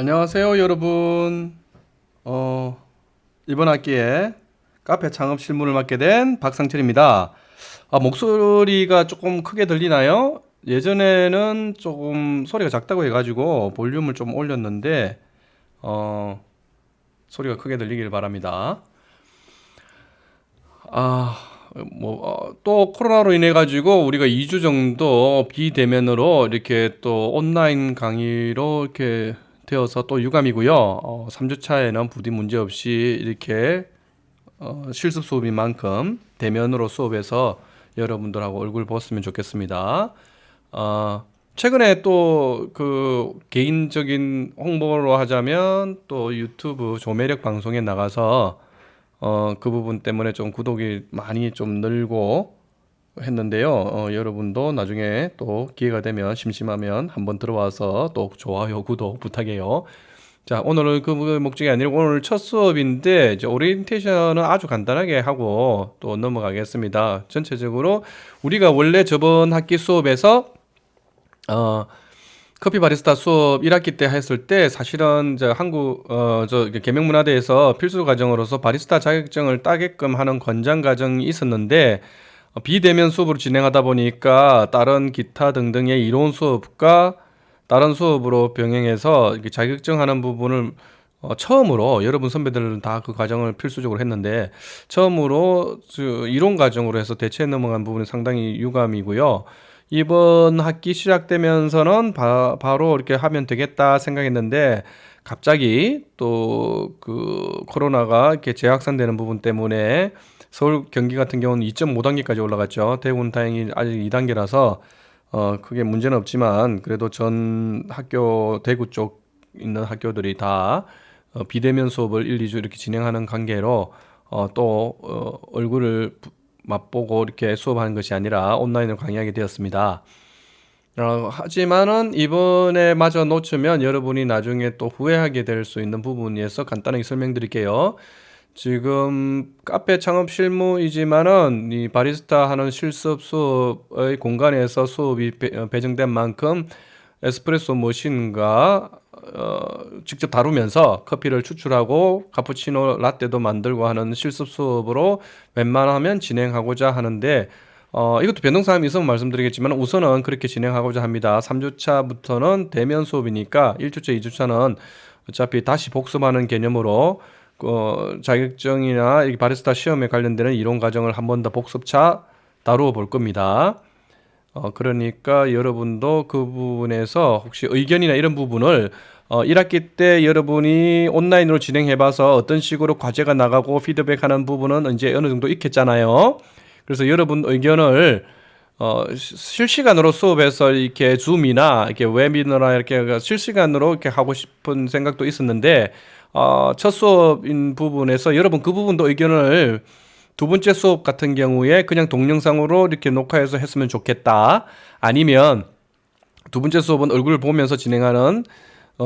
안녕하세요, 여러분. 어, 이번 학기에 카페 창업 실무를 맡게 된 박상철입니다. 목소리가 조금 크게 들리나요? 예전에는 조금 소리가 작다고 해가지고 볼륨을 좀 올렸는데, 어, 소리가 크게 들리길 바랍니다. 아, 또 코로나로 인해 가지고 우리가 2주 정도 비대면으로 이렇게 또 온라인 강의로 이렇게 되어서 또 유감이고요. 3주 차에는 부디 문제 없이 이렇게 실습 수업인 만큼 대면으로 수업해서 여러분들하고 얼굴 보았으면 좋겠습니다. 최근에 또 그 개인적인 홍보로 하자면 또 유튜브 조매력 방송에 나가서 그 부분 때문에 좀 구독이 많이 좀 늘고 했는데요. 여러분도 나중에 또 기회가 되면 심심하면 한번 들어와서 또 좋아요, 구독 부탁해요. 자, 오늘은 그 목적이 아니고 오늘 첫 수업인데 이제 오리엔테이션은 아주 간단하게 하고 또 넘어가겠습니다. 전체적으로 우리가 원래 저번 학기 수업에서 어, 커피 바리스타 수업 1학기 때 했을 때 사실은 저 한국 계명문화대에서 필수 과정으로서 바리스타 자격증을 따게끔 하는 권장 과정이 있었는데 비대면 수업으로 진행하다 보니까 다른 기타 등등의 이론 수업과 다른 수업으로 병행해서 이렇게 자격증하는 부분을 처음으로 여러분 선배들은 다 그 과정을 필수적으로 했는데 처음으로 이론 과정으로 해서 대체 넘어간 부분이 상당히 유감이고요. 이번 학기 시작되면서는 바로 이렇게 하면 되겠다 생각했는데 갑자기 또 그 코로나가 이렇게 재확산되는 부분 때문에 서울 경기 같은 경우는 2.5단계까지 올라갔죠. 대구는 다행히 아직 2단계라서 크게 문제는 없지만 그래도 전 학교 대구 쪽 있는 학교들이 다 비대면 수업을 1, 2주 이렇게 진행하는 관계로 얼굴을 맛보고 이렇게 수업하는 것이 아니라 온라인으로 강의하게 되었습니다. 하지만은 이번에 마저 놓치면 여러분이 나중에 또 후회하게 될 수 있는 부분에서 간단하게 설명드릴게요. 지금 카페 창업 실무이지만은 이 바리스타 하는 실습 수업의 공간에서 수업이 배정된 만큼 에스프레소 머신과 직접 다루면서 커피를 추출하고 카푸치노 라떼도 만들고 하는 실습 수업으로 웬만하면 진행하고자 하는데 이것도 변동사항이 있으면 말씀드리겠지만 우선은 그렇게 진행하고자 합니다. 3주차부터는 대면 수업이니까 1주차, 2주차는 어차피 다시 복습하는 개념으로 자격증이나 이 바리스타 시험에 관련되는 이론 과정을 한 번 더 복습차 다루어 볼 겁니다. 그러니까 여러분도 그 부분에서 혹시 의견이나 이런 부분을 1학기 때 여러분이 온라인으로 진행해봐서 어떤 식으로 과제가 나가고 피드백하는 부분은 이제 어느 정도 익혔잖아요. 그래서 여러분 의견을 실시간으로 수업에서 이렇게 줌이나 이렇게 웨비나나 이렇게 실시간으로 이렇게 하고 싶은 생각도 있었는데 첫 수업인 부분에서 여러분 그 부분도 의견을 두 번째 수업 같은 경우에 그냥 동영상으로 이렇게 녹화해서 했으면 좋겠다. 아니면 두 번째 수업은 얼굴을 보면서 진행하는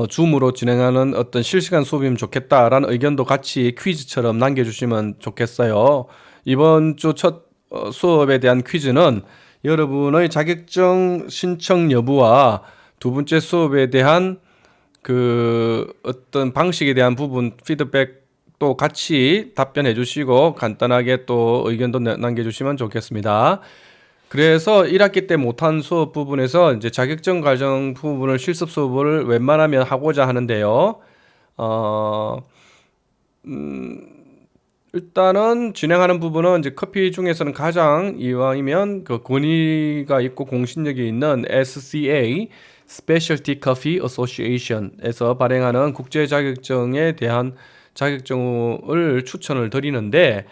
줌으로 진행하는 어떤 실시간 수업이면 좋겠다라는 의견도 같이 퀴즈처럼 남겨주시면 좋겠어요. 이번 주 첫 수업에 대한 퀴즈는 여러분의 자격증 신청 여부와 두 번째 수업에 대한 그 어떤 방식에 대한 부분 피드백도 같이 답변해 주시고 간단하게 또 의견도 남겨주시면 좋겠습니다. 그래서 1학기 때 못한 수업 부분에서 이제 자격증 과정 부분을 실습 수업을 웬만하면 하고자 하는데요. 어, 일단은 진행하는 부분은 이제 커피 중에서는 가장 이왕이면 그 권위가 있고 공신력이 있는 SCA Specialty Coffee Association에서 발행하는 국제 자격증에 대한 자격증을 추천을 드리는데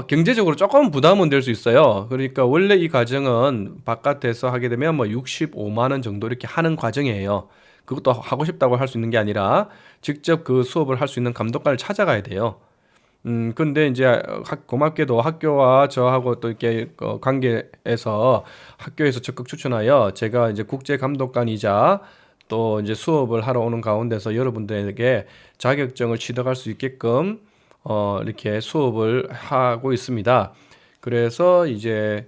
경제적으로 조금 부담은 될 수 있어요. 그러니까 원래 이 과정은 바깥에서 하게 되면 뭐 65만 원 정도 이렇게 하는 과정이에요. 그것도 하고 싶다고 할 수 있는 게 아니라 직접 그 수업을 할 수 있는 감독관을 찾아가야 돼요. 근데 이제 고맙게도 학교와 저하고 또 이렇게 관계에서 학교에서 적극 추천하여 제가 이제 국제 감독관이자 또 이제 수업을 하러 오는 가운데서 여러분들에게 자격증을 취득할 수 있게끔 이렇게 수업을 하고 있습니다. 그래서 이제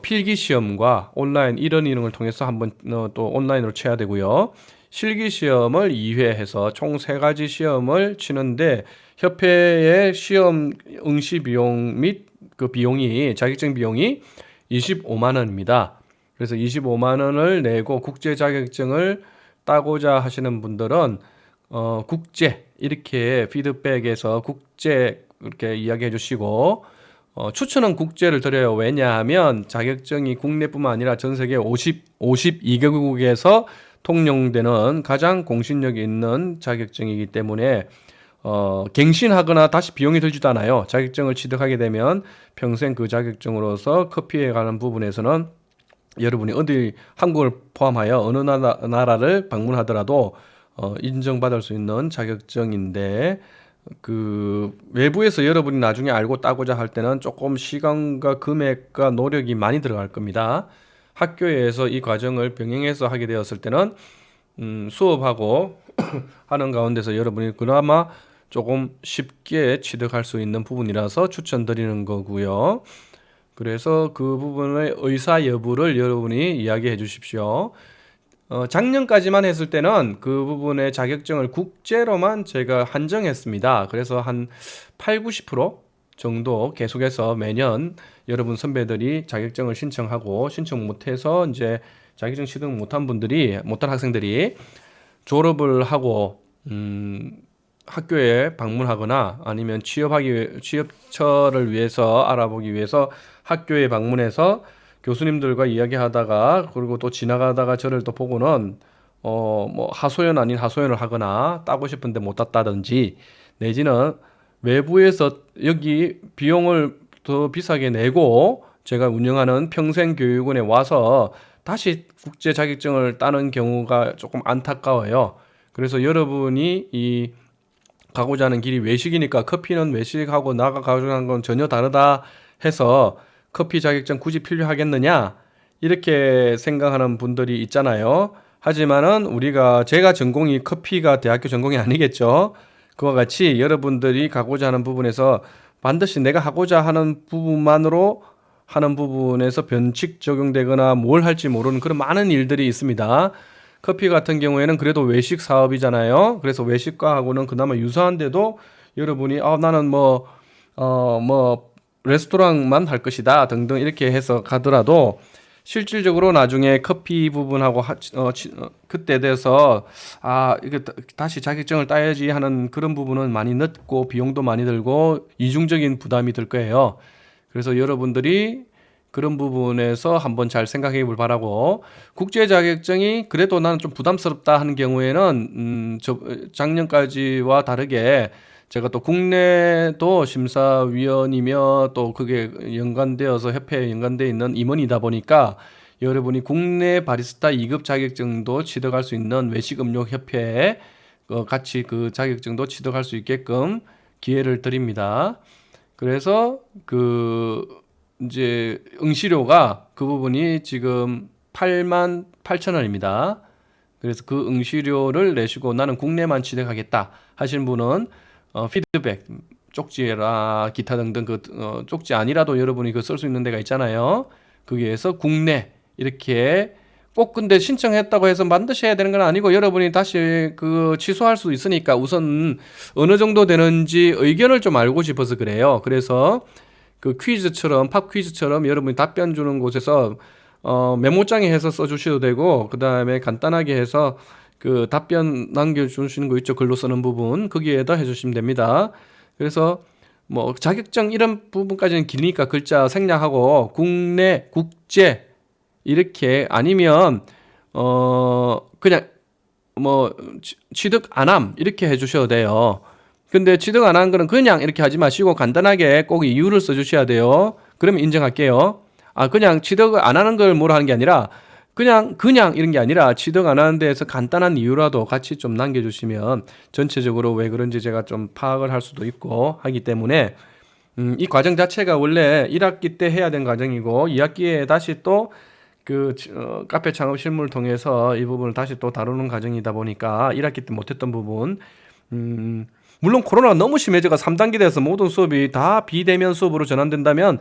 필기 시험과 온라인 이런 이론을 통해서 한번 또 온라인으로 쳐야 되고요. 실기 시험을 2회 해서 총 3가지 시험을 치는데 협회의 시험 응시 비용 및 그 비용이 자격증 비용이 25만 원입니다. 그래서 25만 원을 내고 국제 자격증을 따고자 하시는 분들은 국제 이렇게 피드백에서 국제 이렇게 이야기해 주시고 추천은 국제를 드려요. 왜냐하면 자격증이 국내뿐만 아니라 전 세계 52개국에서 통용되는 가장 공신력이 있는 자격증이기 때문에 갱신하거나 다시 비용이 들지도 않아요. 자격증을 취득하게 되면 평생 그 자격증으로서 커피에 관한 부분에서는 여러분이 어디 한국을 포함하여 어느 나라를 방문하더라도 인정받을 수 있는 자격증인데 그 외부에서 여러분이 나중에 알고 따고자 할 때는 조금 시간과 금액과 노력이 많이 들어갈 겁니다. 학교에서 이 과정을 병행해서 하게 되었을 때는 수업하고 하는 가운데서 여러분이 그나마 조금 쉽게 취득할 수 있는 부분이라서 추천드리는 거고요. 그래서 그 부분의 의사 여부를 여러분이 이야기해 주십시오. 작년까지만 했을 때는 그 부분의 자격증을 국제로만 제가 한정했습니다. 그래서 한 8, 90% 정도 계속해서 매년 여러분 선배들이 자격증을 신청하고 신청 못해서 이제 자격증 취득 못한 학생들이 졸업을 하고 학교에 방문하거나 아니면 취업처를 위해서 알아보기 위해서 학교에 방문해서 교수님들과 이야기하다가 그리고 또 지나가다가 저를 또 보고는 뭐 하소연 아닌 하소연을 하거나 따고 싶은데 못 땄다든지 내지는 외부에서 여기 비용을 더 비싸게 내고 제가 운영하는 평생교육원에 와서 다시 국제 자격증을 따는 경우가 조금 안타까워요. 그래서 여러분이 이 가고자 하는 길이 외식이니까 커피는 외식하고 나가 가고자 하는 건 전혀 다르다 해서 커피 자격증 굳이 필요하겠느냐 이렇게 생각하는 분들이 있잖아요. 하지만은 제가 전공이 커피가 대학교 전공이 아니겠죠. 그와 같이 여러분들이 가고자 하는 부분에서 반드시 내가 하고자 하는 부분만으로 하는 부분에서 변칙 적용되거나 뭘 할지 모르는 그런 많은 일들이 있습니다. 커피 같은 경우에는 그래도 외식 사업이잖아요. 그래서 외식과하고는 그나마 유사한데도 여러분이 나는 뭐 레스토랑만 할 것이다 등등 이렇게 해서 가더라도 실질적으로 나중에 커피 부분하고 그때 돼서 이게 다시 자격증을 따야지 하는 그런 부분은 많이 늦고 비용도 많이 들고 이중적인 부담이 들 거예요. 그래서 여러분들이 그런 부분에서 한번 잘 생각해 볼 바라고 국제 자격증이 그래도 나는 좀 부담스럽다 하는 경우에는 작년까지와 다르게 제가 또 국내도 심사위원이며 또 그게 연관되어서 협회에 연관되어 있는 임원이다 보니까 여러분이 국내 바리스타 2급 자격증도 취득할 수 있는 외식음료협회에 같이 그 자격증도 취득할 수 있게끔 기회를 드립니다. 그래서 이제 응시료가 그 부분이 지금 88,000원입니다. 그래서 그 응시료를 내시고 나는 국내만 취득하겠다 하신 분은 피드백 쪽지라 기타 등등 쪽지 아니라도 여러분이 쓸 수 있는 데가 있잖아요. 거기에서 국내 이렇게 꼭 근데 신청했다고 해서 반드시 해야 되는 건 아니고 여러분이 다시 취소할 수 있으니까 우선 어느 정도 되는지 의견을 좀 알고 싶어서 그래요. 그래서 팝 퀴즈처럼 여러분이 답변 주는 곳에서 메모장에 해서 써주셔도 되고 그 다음에 간단하게 해서 답변 남겨주시는 거 있죠. 글로 쓰는 부분 거기에다 해주시면 됩니다. 그래서 뭐 자격증 이런 부분까지는 기니까 글자 생략하고 국내, 국제 이렇게 아니면 그냥 뭐 취득 안함 이렇게 해주셔도 돼요. 근데 취득 안 한 거는 그냥 이렇게 하지 마시고 간단하게 꼭 이유를 써주셔야 돼요. 그러면 인정할게요. 그냥 취득 안 하는 걸 뭐라 하는 게 아니라 그냥 이런 게 아니라 취득 안 하는 데에서 간단한 이유라도 같이 좀 남겨주시면 전체적으로 왜 그런지 제가 좀 파악을 할 수도 있고 하기 때문에 이 과정 자체가 원래 1학기 때 해야 된 과정이고 2학기에 다시 또 카페 창업 실무를 통해서 이 부분을 다시 또 다루는 과정이다 보니까 1학기 때 못했던 부분 물론 코로나가 너무 심해져가 3단계 돼서 모든 수업이 다 비대면 수업으로 전환된다면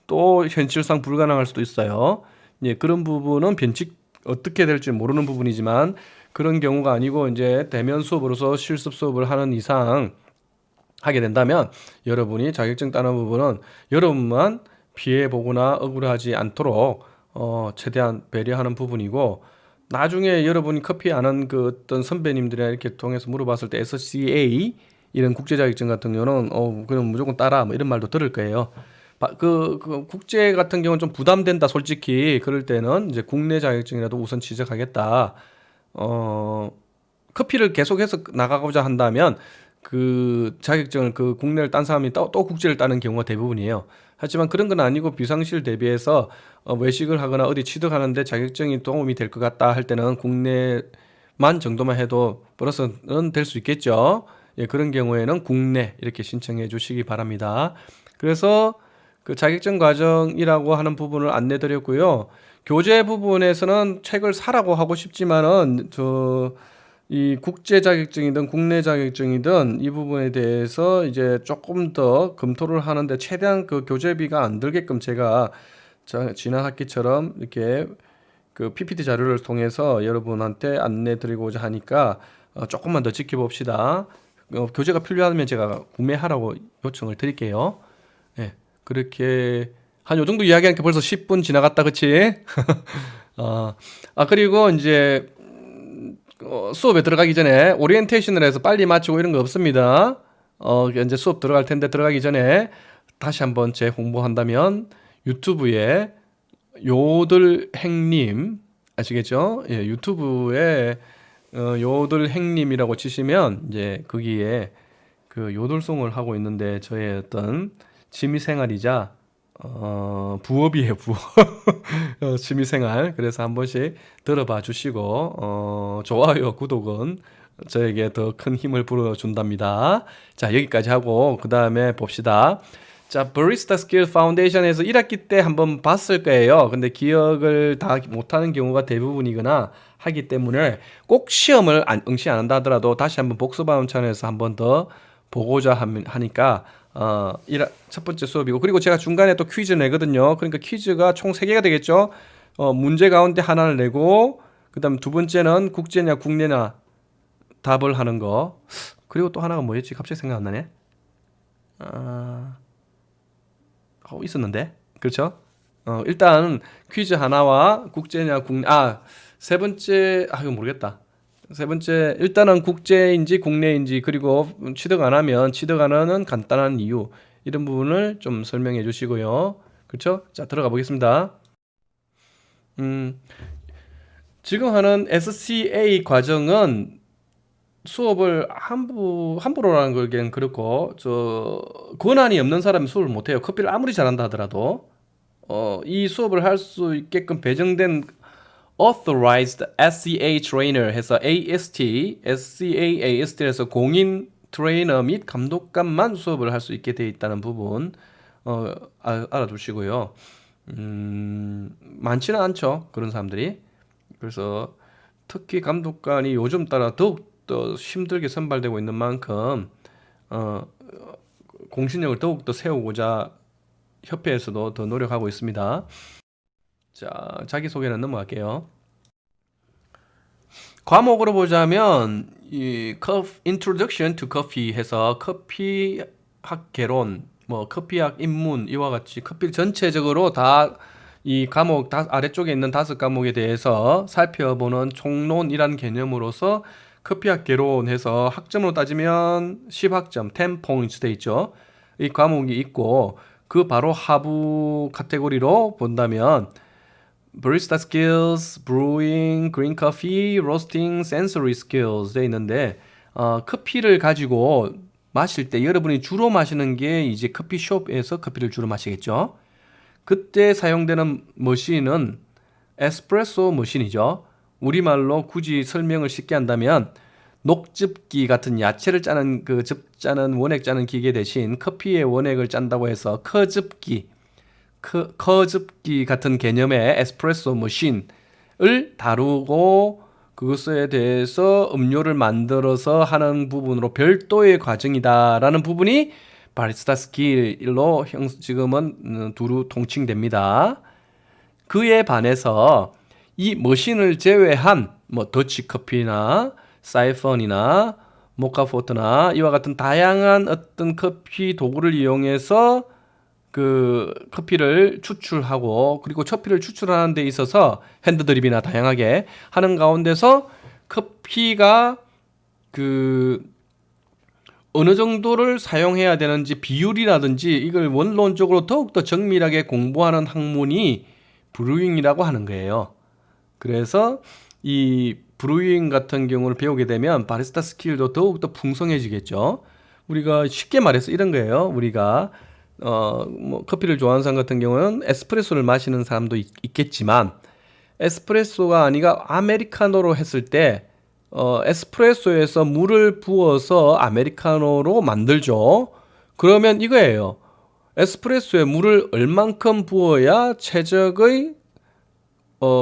또 현실상 불가능할 수도 있어요. 예, 그런 부분은 변칙 어떻게 될지 모르는 부분이지만 그런 경우가 아니고 이제 대면 수업으로서 실습 수업을 하는 이상 하게 된다면 여러분이 자격증 따는 부분은 여러분만 피해 보거나 억울하지 않도록 최대한 배려하는 부분이고, 나중에 여러분이 커피 아는 그 어떤 선배님들이나 이렇게 통해서 물어봤을 때 SCA 이런 국제 자격증 같은 경우는 그럼 무조건 따라 뭐 이런 말도 들을 거예요. 그 국제 같은 경우는 좀 부담된다 솔직히. 그럴 때는 이제 국내 자격증이라도 우선 취득하겠다. 커피를 계속해서 나가고자 한다면 그 자격증을 그 국내를 딴 사람이 또 국제를 따는 경우가 대부분이에요. 하지만 그런 건 아니고 비상시를 대비해서 외식을 하거나 어디 취득하는데 자격증이 도움이 될 것 같다 할 때는 국내만 정도만 해도 플러스는 될 수 있겠죠. 예, 그런 경우에는 국내 이렇게 신청해 주시기 바랍니다. 그래서 그 자격증 과정이라고 하는 부분을 안내 드렸고요. 교재 부분에서는 책을 사라고 하고 싶지만은 이 국제 자격증이든 국내 자격증이든 이 부분에 대해서 이제 조금 더 검토를 하는데 최대한 그 교재비가 안 들게끔 제가 지난 학기처럼 이렇게 그 PPT 자료를 통해서 여러분한테 안내 드리고자 하니까 조금만 더 지켜봅시다. 교재가 필요하면 제가 구매하라고 요청을 드릴게요. 예, 그렇게 한 요 정도 이야기하니까 벌써 10분 지나갔다, 그치? 그리고 이제 수업에 들어가기 전에 오리엔테이션을 해서 빨리 마치고 이런 거 없습니다. 이제 수업 들어갈 텐데 들어가기 전에 다시 한번 재홍보한다면 유튜브에 요들행님 아시겠죠? 예, 유튜브에 요들행님이라고 치시면 이제 거기에 그 요들송을 하고 있는데 저의 어떤 취미생활이자 부업이에요, 부업. 취미생활. 그래서 한 번씩 들어봐 주시고, 좋아요, 구독은 저에게 더 큰 힘을 불어준답니다. 자, 여기까지 하고, 그 다음에 봅시다. 자, 바리스타 스킬 파운데이션에서 1학기 때 한번 봤을 거예요. 근데 기억을 다 못하는 경우가 대부분이거나 하기 때문에 꼭 시험을 응시 안 한다 하더라도 다시 한번 복습하는 차원에서 한번 더 보고자 하니까 첫 번째 수업이고, 그리고 제가 중간에 또 퀴즈 내거든요. 그러니까 퀴즈가 총 3개가 되겠죠. 문제 가운데 하나를 내고, 그 다음 두 번째는 국제냐 국내냐 답을 하는 거. 그리고 또 하나가 뭐였지? 갑자기 생각 안 나네. 있었는데. 그렇죠? 일단 퀴즈 하나와 국제냐 국내, 세 번째, 이거 모르겠다. 세 번째, 일단은 국제인지 국내인지, 그리고 취득 안 하면 취득 안 하는 간단한 이유, 이런 부분을 좀 설명해 주시고요. 그렇죠? 자, 들어가 보겠습니다. 지금 하는 SCA 과정은 수업을 함부로라는 걸기엔 그렇고, 권한이 없는 사람이 수업을 못 해요. 커피를 아무리 잘한다 하더라도. 이 수업을 할 수 있게끔 배정된 Authorized SCA Trainer 해서 AST, SCA AST에서 공인 트레이너 및 감독관만 수업을 할 수 있게 되어 있다는 부분 알아두시고요. 많지는 않죠, 그런 사람들이. 그래서 특히 감독관이 요즘 따라 더욱더 힘들게 선발되고 있는 만큼 공신력을 더욱더 세우고자 협회에서도 더 노력하고 있습니다. 자, 자기소개는 넘어갈게요. 과목으로 보자면 이 Introduction to Coffee 해서 커피학 개론, 커피학 입문 이와 같이 커피 전체적으로 다 이 과목 아래쪽에 있는 5과목에 대해서 살펴보는 총론이라는 개념으로서 커피학 개론 해서 학점으로 따지면 10학점, 10 points 돼 있죠. 이 과목이 있고, 그 바로 하부 카테고리로 본다면 Barista Skills, Brewing, Green Coffee, Roasting, Sensory Skills 돼 있는데, 커피를 가지고 마실 때 여러분이 주로 마시는 게 이제 커피숍에서 커피를 주로 마시겠죠. 그때 사용되는 머신은 에스프레소 머신이죠. 우리말로 굳이 설명을 쉽게 한다면 녹즙기 같은 야채를 짜는 원액 짜는 기계 대신 커피의 원액을 짠다고 해서 커즙기 같은 개념의 에스프레소 머신을 다루고 그것에 대해서 음료를 만들어서 하는 부분으로 별도의 과정이다라는 부분이 바리스타 스킬로 지금은 두루 통칭됩니다. 그에 반해서 이 머신을 제외한 뭐 더치커피나 사이펀이나 모카포트나 이와 같은 다양한 어떤 커피 도구를 이용해서 그 커피를 추출하고, 그리고 커피를 추출하는 데 있어서 핸드드립이나 다양하게 하는 가운데서 커피가 그 어느 정도를 사용해야 되는지 비율이라든지 이걸 원론적으로 더욱더 정밀하게 공부하는 학문이 브루잉이라고 하는 거예요. 그래서 이 브루잉 같은 경우를 배우게 되면 바리스타 스킬도 더욱더 풍성해지겠죠. 우리가 쉽게 말해서 이런 거예요. 우리가 뭐 커피를 좋아하는 사람 같은 경우는 에스프레소를 마시는 사람도 있겠지만, 에스프레소가 아니라 아메리카노로 했을 때 에스프레소에서 물을 부어서 아메리카노로 만들죠. 그러면 이거예요. 에스프레소에 물을 얼만큼 부어야 최적의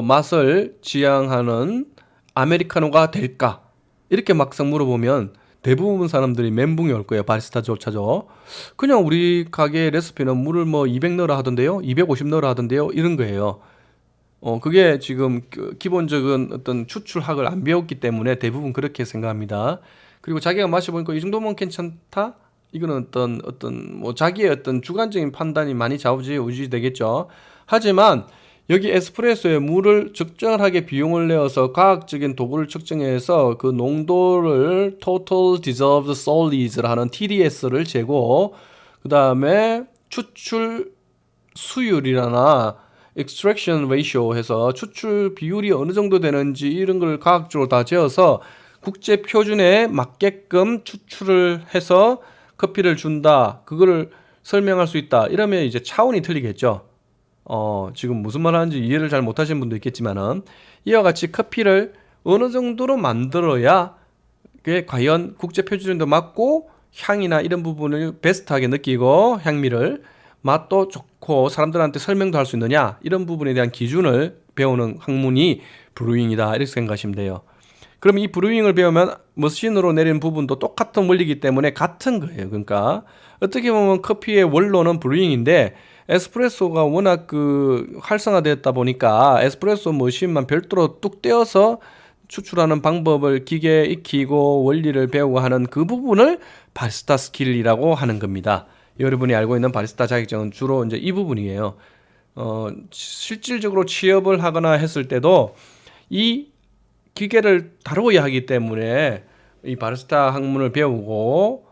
맛을 지향하는 아메리카노가 될까? 이렇게 막상 물어보면 대부분 사람들이 멘붕이 올 거예요. 바리스타조차죠. 그냥 우리 가게 레시피는 물을 뭐 200 넣으라 하던데요, 250 넣으라 하던데요, 이런 거예요. 그게 지금 기본적인 어떤 추출학을 안 배웠기 때문에 대부분 그렇게 생각합니다. 그리고 자기가 마셔보니까 이 정도면 괜찮다? 이거는 어떤 뭐 자기의 어떤 주관적인 판단이 많이 좌우지 되겠죠. 하지만 여기 에스프레소에 물을 적절하게 비용을 내어서 과학적인 도구를 측정해서 그 농도를 Total Dissolved Solids라는 TDS를 재고, 그 다음에 추출 수율이라나 extraction ratio 해서 추출 비율이 어느 정도 되는지 이런 걸 과학적으로 다 재어서 국제 표준에 맞게끔 추출을 해서 커피를 준다, 그거를 설명할 수 있다. 이러면 이제 차원이 틀리겠죠. 지금 무슨 말 하는지 이해를 잘 못하시는 분도 있겠지만은, 이와 같이 커피를 어느 정도로 만들어야 그게 과연 국제 표준에도 맞고 향이나 이런 부분을 베스트하게 느끼고 향미를 맛도 좋고 사람들한테 설명도 할 수 있느냐, 이런 부분에 대한 기준을 배우는 학문이 브루잉이다, 이렇게 생각하시면 돼요. 그럼 이 브루잉을 배우면 머신으로 내리는 부분도 똑같은 원리이기 때문에 같은 거예요. 그러니까 어떻게 보면 커피의 원로는 브루잉인데, 에스프레소가 워낙 활성화되었다 보니까 에스프레소 머신만 별도로 뚝 떼어서 추출하는 방법을 기계에 익히고 원리를 배우고 하는 그 부분을 바리스타 스킬이라고 하는 겁니다. 여러분이 알고 있는 바리스타 자격증은 주로 이제 이 부분이에요. 실질적으로 취업을 하거나 했을 때도 이 기계를 다루어야 하기 때문에 이 바리스타 학문을 배우고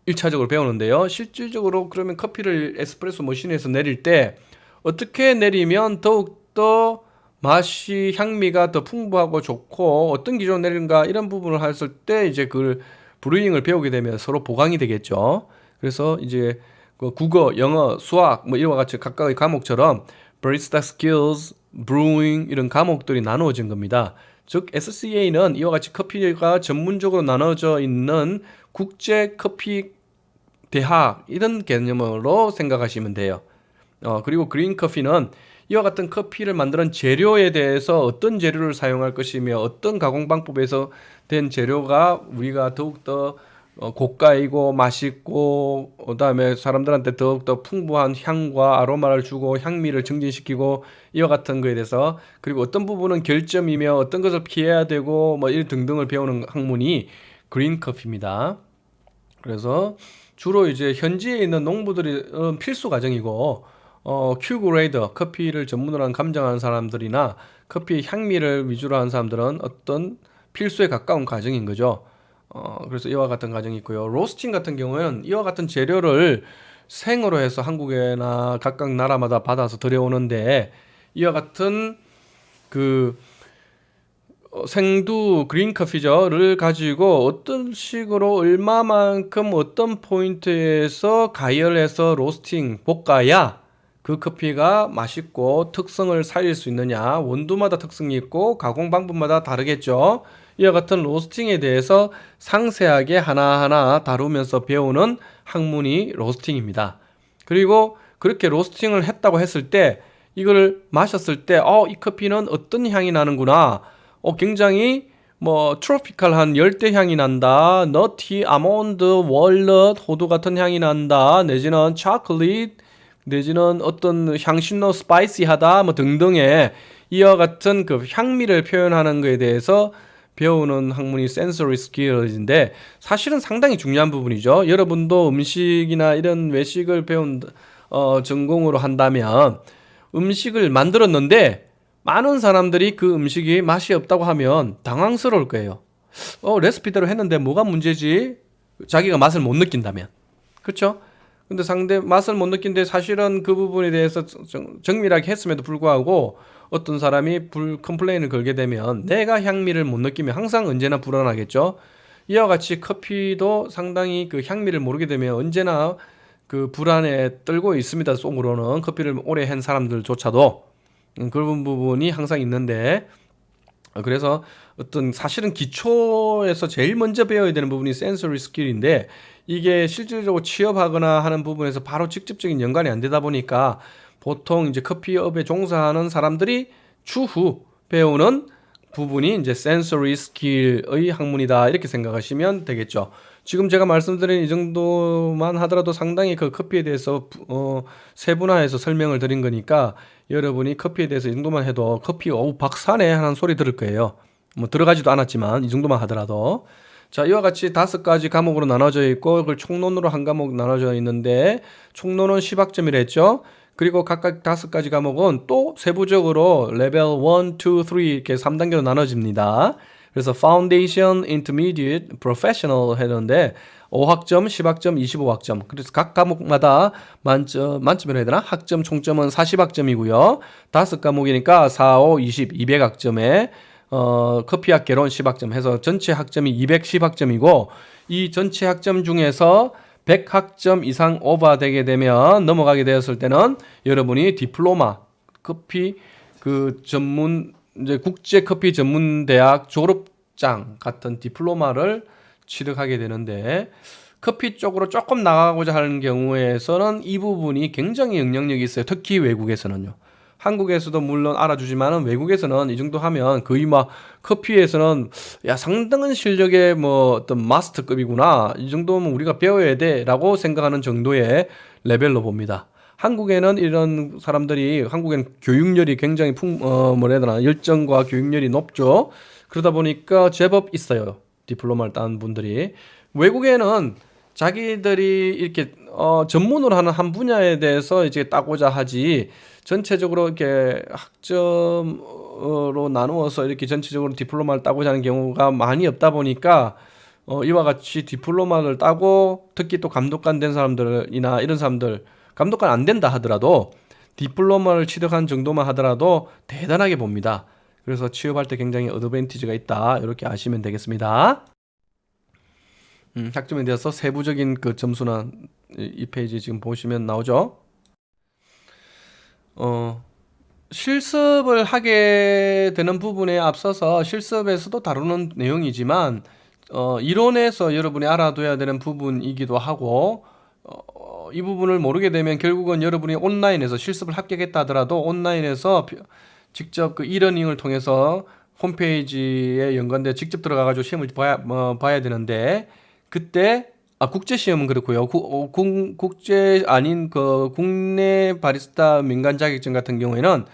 1차적으로 배우는데요. 실질적으로 그러면 커피를 에스프레소 머신에서 내릴 때 어떻게 내리면 더욱더 맛이, 향미가 더 풍부하고 좋고 어떤 기준으로 내리는가, 이런 부분을 했을 때 이제 그 브루잉을 배우게 되면 서로 보강이 되겠죠. 그래서 이제 그 국어, 영어, 수학 뭐 이와 같이 각각의 과목처럼 바리스타 스킬스, 브루잉 이런 과목들이 나누어진 겁니다. 즉 SCA는 이와 같이 커피가 전문적으로 나눠져 있는 국제 커피 대학 이런 개념으로 생각하시면 돼요. 그리고 그린 커피는 이와 같은 커피를 만드는 재료에 대해서 어떤 재료를 사용할 것이며 어떤 가공 방법에서 된 재료가 우리가 더욱더 고가이고 맛있고 그다음에 사람들한테 더욱더 풍부한 향과 아로마를 주고 향미를 증진시키고 이와 같은 거에 대해서, 그리고 어떤 부분은 결점이며 어떤 것을 피해야 되고 뭐 이 등등을 배우는 학문이 그린 커피입니다. 그래서 주로 이제 현지에 있는 농부들이 필수 과정이고, 큐그레이더 커피를 전문으로 한 감정하는 사람들이나 커피의 향미를 위주로 하는 사람들은 어떤 필수에 가까운 과정인 거죠. 그래서 이와 같은 과정이 있고요. 로스팅 같은 경우에는 이와 같은 재료를 생으로 해서 한국에나 각각 나라마다 받아서 들여오는데, 이와 같은 생두 그린 커피를 가지고 어떤 식으로 얼마만큼 어떤 포인트에서 가열해서 로스팅 볶아야 그 커피가 맛있고 특성을 살릴 수 있느냐, 원두마다 특성이 있고 가공 방법마다 다르겠죠. 이와 같은 로스팅에 대해서 상세하게 하나하나 다루면서 배우는 학문이 로스팅입니다. 그리고 그렇게 로스팅을 했다고 했을 때 이걸 마셨을 때 이 커피는 어떤 향이 나는구나, 굉장히 뭐 트로피칼한 열대 향이 난다, 너티, 아몬드, 월넛, 호두 같은 향이 난다, 내지는 초콜릿, 내지는 어떤 향신료 스파이시하다 뭐 등등의 이와 같은 그 향미를 표현하는 것에 대해서 배우는 학문이 sensory skills인데 사실은 상당히 중요한 부분이죠. 여러분도 음식이나 이런 외식을 배운 전공으로 한다면 음식을 만들었는데 많은 사람들이 그 음식이 맛이 없다고 하면 당황스러울 거예요. 레시피대로 했는데 뭐가 문제지? 자기가 맛을 못 느낀다면. 그렇죠? 근데 상대 맛을 못 느낀데 사실은 그 부분에 대해서 정밀하게 했음에도 불구하고 어떤 사람이 컴플레인을 걸게 되면 내가 향미를 못 느끼면 항상 언제나 불안하겠죠. 이와 같이 커피도 상당히 그 향미를 모르게 되면 언제나 그 불안에 떨고 있습니다. 속으로는 커피를 오래 한 사람들조차도 그런 부분이 항상 있는데 그래서 어떤 사실은 기초에서 제일 먼저 배워야 되는 부분이 센서리 스킬인데 이게 실질적으로 취업하거나 하는 부분에서 바로 직접적인 연관이 안 되다 보니까 보통 이제 커피업에 종사하는 사람들이 추후 배우는 부분이 이제 센서리 스킬의 학문이다 이렇게 생각하시면 되겠죠. 지금 제가 말씀드린 이 정도만 하더라도 상당히 그 커피에 대해서 세분화해서 설명을 드린 거니까 여러분이 커피에 대해서 이 정도만 해도 커피 박사네 하는 소리 들을 거예요. 뭐 들어가지도 않았지만 이 정도만 하더라도. 자, 이와 같이 5가지 과목으로 나눠져 있고 그걸 총론으로 한 과목 나눠져 있는데 총론은 10학점이라 했죠. 그리고 각각 5가지 과목은 또 세부적으로 레벨 1, 2, 3 이렇게 3단계로 나눠집니다. 그래서 Foundation, Intermediate, Professional 했는데 5학점, 10학점, 25학점. 그래서 각 과목마다 만점이라 해야 되나? 학점 총점은 40학점이고요. 5과목이니까 4, 5, 20, 200학점에 커피학 개론 10학점 해서 전체 학점이 210학점이고 이 전체 학점 중에서 100학점 이상 오버되게 되면 넘어가게 되었을 때는 여러분이 디플로마 커피 그 전문 이제 국제 커피 전문 대학 졸업장 같은 디플로마를 취득하게 되는데 커피 쪽으로 조금 나가고자 하는 경우에서는 이 부분이 굉장히 영향력이 있어요. 특히 외국에서는요. 한국에서도 물론 알아주지만은 외국에서는 이 정도 하면 거의 막 커피에서는 야 상당한 실력의 뭐 어떤 마스터급이구나 이 정도면 우리가 배워야 돼라고 생각하는 정도의 레벨로 봅니다. 한국에는 이런 사람들이 한국에는 교육열이 굉장히 뭐라 해야 되나 열정과 교육열이 높죠. 그러다 보니까 제법 있어요. 디플로마를 딴 분들이. 외국에는 자기들이 이렇게 전문으로 하는 한 분야에 대해서 이제 따고자 하지 전체적으로 이렇게 학점으로 나누어서 이렇게 전체적으로 디플로마를 따고자 하는 경우가 많이 없다 보니까 이와 같이 디플로마를 따고 특히 또 감독관 된 사람들이나 이런 사람들 감독관 안 된다 하더라도 디플로마를 취득한 정도만 하더라도 대단하게 봅니다. 그래서 취업할 때 굉장히 어드밴티지가 있다 이렇게 아시면 되겠습니다. 학점에 대해서 세부적인 그 점수는 이 페이지 지금 보시면 나오죠. 실습을 하게 되는 부분에 앞서서 실습에서도 다루는 내용이지만 이론에서 여러분이 알아둬야 되는 부분이기도 하고 이 부분을 모르게 되면 결국은 여러분이 온라인에서 실습을 합격했다 하더라도 온라인에서 직접 그 이러닝을 통해서 홈페이지에 연관돼 직접 들어가가지고 시험을 봐야 되는데 그때 국제 시험은 그렇고요. 국제 아닌 그 국내 바리스타 민간 자격증 같은 경우에는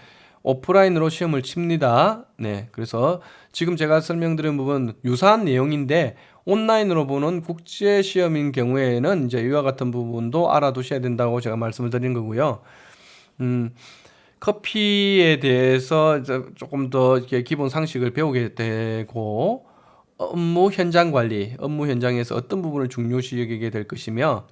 오프라인으로 시험을 칩니다. 네, 그래서 지금 제가 설명드린 부분 유사한 내용인데 온라인으로 보는 국제 시험인 경우에는 이제 이와 같은 부분도 알아두셔야 된다고 제가 말씀을 드린 거고요. 커피에 대해서 이제 조금 더 이렇게 기본 상식을 배우게 되고 업무 현장 관리, 업무 현장에서 어떤 부분을 중요시 여기게 될 것이며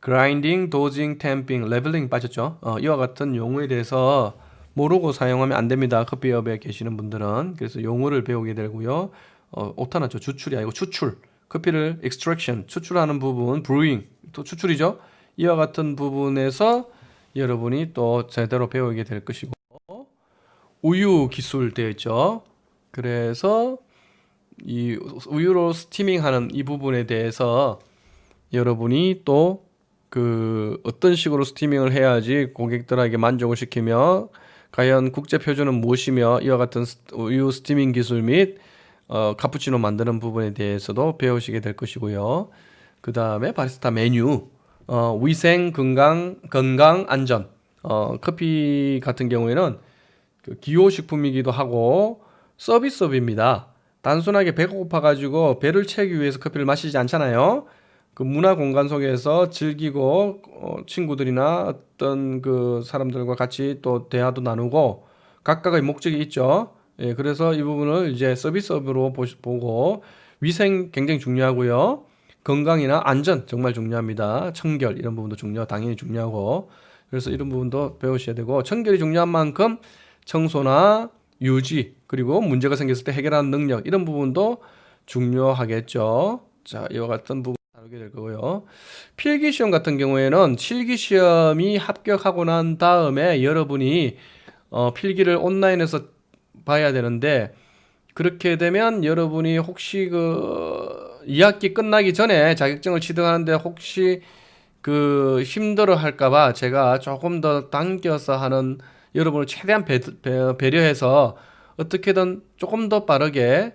grinding, dosing, tamping, leveling 빠졌죠. 이와 같은 용어에 대해서 모르고 사용하면 안 됩니다. 커피업에 계시는 분들은. 그래서 용어를 배우게 되고요. 오타나죠. 주출이 아니고 추출. 커피를 extraction, 추출하는 부분, brewing, 또 추출이죠. 이와 같은 부분에서 여러분이 또 제대로 배우게 될 것이고 우유 기술 되어 있죠. 그래서 이 우유로 스티밍하는 이 부분에 대해서 여러분이 또 그 어떤 식으로 스티밍을 해야지 고객들에게 만족을 시키며 과연 국제 표준은 무엇이며 이와 같은 우유 스티밍 기술 및 카푸치노 만드는 부분에 대해서도 배우시게 될 것이고요. 그 다음에 바리스타 메뉴, 위생, 건강, 안전. 커피 같은 경우에는 그 기호식품이기도 하고 서비스업입니다. 단순하게 배가 고파가지고 배를 채우기 위해서 커피를 마시지 않잖아요. 그 문화 공간 속에서 즐기고 친구들이나 어떤 그 사람들과 같이 또 대화도 나누고 각각의 목적이 있죠. 예, 그래서 이 부분을 이제 서비스업으로 보고 위생 굉장히 중요하고요. 건강이나 안전 정말 중요합니다. 청결 이런 부분도 당연히 중요하고 그래서 이런 부분도 배우셔야 되고 청결이 중요한 만큼 청소나 유지 그리고 문제가 생겼을 때 해결하는 능력 이런 부분도 중요하겠죠. 자, 이와 같은 부분 다루게 될 거고요. 필기 시험 같은 경우에는 실기 시험이 합격하고 난 다음에 여러분이 필기를 온라인에서 봐야 되는데 그렇게 되면 여러분이 혹시 그 2학기 끝나기 전에 자격증을 취득하는데 혹시 그 힘들어 할까봐 제가 조금 더 당겨서 하는 여러분을 최대한 배려해서 어떻게든 조금 더 빠르게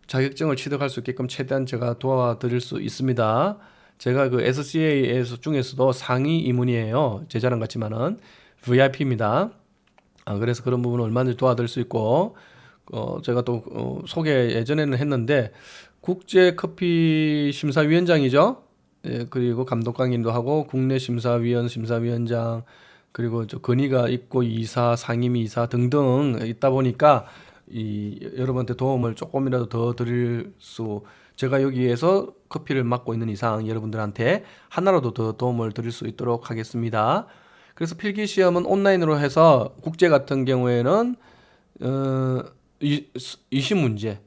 자격증을 취득할 수 있게끔 최대한 제가 도와드릴 수 있습니다. 제가 그 SCA에서 중에서도 상위 임원이에요. 제 자랑 같지만은 VIP입니다. 그래서 그런 부분을 얼마든지 도와드릴 수 있고 제가 또 소개 예전에는 했는데 국제 커피 심사위원장이죠. 예, 그리고 감독 강의도 하고 국내 심사위원장 그리고 저 건의가 있고 이사, 상임위 이사 등등 있다 보니까 여러분한테 도움을 조금이라도 더 드릴 수 제가 여기에서 커피를 맡고 있는 이상 여러분들한테 하나라도 더 도움을 드릴 수 있도록 하겠습니다. 그래서 필기 시험은 온라인으로 해서 국제 같은 경우에는 20문제에서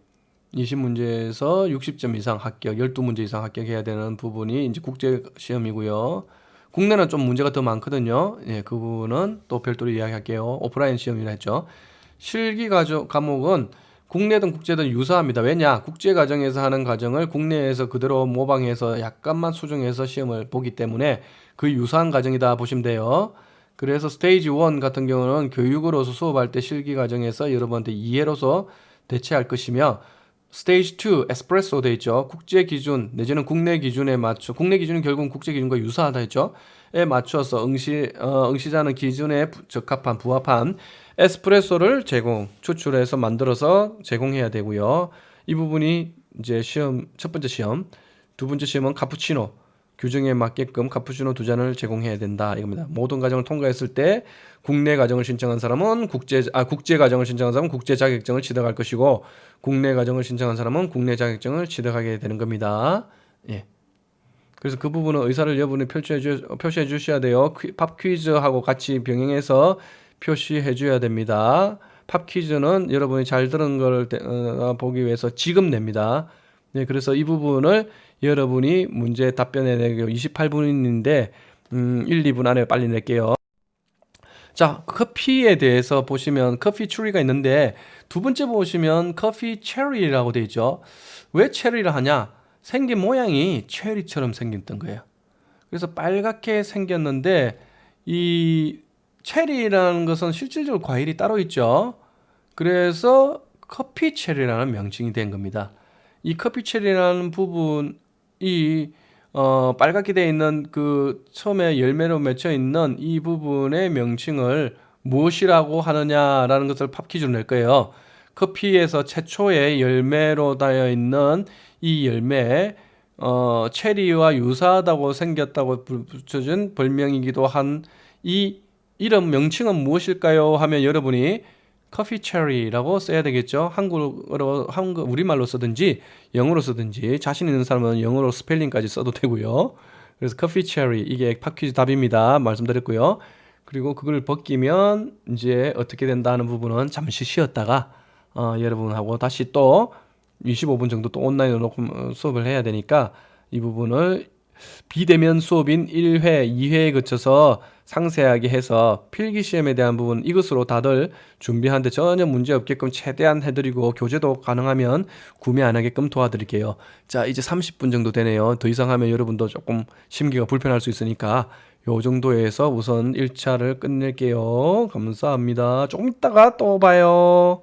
60점 이상 합격, 12문제 이상 합격해야 되는 부분이 이제 국제 시험이고요. 국내는 좀 문제가 더 많거든요. 예, 그 부분은 또 별도로 이야기할게요. 오프라인 시험이라 했죠. 실기 과목은 국내든 국제든 유사합니다. 왜냐? 국제 과정에서 하는 과정을 국내에서 그대로 모방해서 약간만 수정해서 시험을 보기 때문에 그 유사한 과정이다 보시면 돼요. 그래서 스테이지 1 같은 경우는 교육으로서 수업할 때 실기 과정에서 여러분한테 이해로서 대체할 것이며 스테이지 2 에스프레소 돼 있죠. 국제 기준 내지는 국내 기준에 맞춰 국내 기준은 결국은 국제 기준과 유사하다 했죠. 에 맞춰서 응시자는 기준에 적합한 부합한 에스프레소를 추출해서 만들어서 제공해야 되고요. 이 부분이 이제 첫 번째 시험, 두 번째 시험은 카푸치노 규정에 맞게끔 카푸치노 2잔을 제공해야 된다 이겁니다. 모든 과정을 통과했을 때 국내 과정을 신청한 사람은 국제 과정을 신청한 사람은 국제 자격증을 취득할 것이고 국내 과정을 신청한 사람은 국내 자격증을 취득하게 되는 겁니다. 예. 그래서 그 부분은 의사를 여러분이 표시해 주셔야 돼요. 팝 퀴즈하고 같이 병행해서 표시해 줘야 됩니다. 팝 퀴즈는 여러분이 잘 들은 걸 보기 위해서 지금 냅니다. 네, 그래서 이 부분을 여러분이 문제 답변해내기 28분인데 1, 2분 안에 빨리 낼게요. 자, 커피에 대해서 보시면 커피 추리가 있는데 두 번째 보시면 커피 체리라고 되어 있죠. 왜 체리를 하냐? 생긴 모양이 체리처럼 생겼던 거예요. 그래서 빨갛게 생겼는데 이 체리라는 것은 실질적으로 과일이 따로 있죠. 그래서 커피 체리라는 명칭이 된 겁니다. 이 커피 체리라는 부분이 빨갛게 되어 있는 그 처음에 열매로 맺혀 있는 이 부분의 명칭을 무엇이라고 하느냐라는 것을 팝퀴즈로 낼 거예요. 커피에서 최초의 열매로 되어 있는 이 열매 체리와 유사하다고 생겼다고 붙여준 별명이기도 한 이 이름 명칭은 무엇일까요? 하면 여러분이 커피 체리라고 써야 되겠죠. 우리말로 쓰든지 영어로 쓰든지 자신 있는 사람은 영어로 스펠링까지 써도 되고요. 그래서 커피 체리 이게 팝퀴즈 답입니다. 말씀드렸고요. 그리고 그걸 벗기면 이제 어떻게 된다는 부분은 잠시 쉬었다가 여러분하고 다시 또 25분 정도 또 온라인으로 수업을 해야 되니까 이 부분을 비대면 수업인 1회, 2회에 거쳐서 상세하게 해서 필기시험에 대한 부분 이것으로 다들 준비하는데 전혀 문제 없게끔 최대한 해드리고 교재도 가능하면 구매 안 하게끔 도와드릴게요. 자, 이제 30분 정도 되네요. 더 이상 하면 여러분도 조금 심기가 불편할 수 있으니까 요 정도에서 우선 1차를 끝낼게요. 감사합니다. 조금 있다가 또 봐요.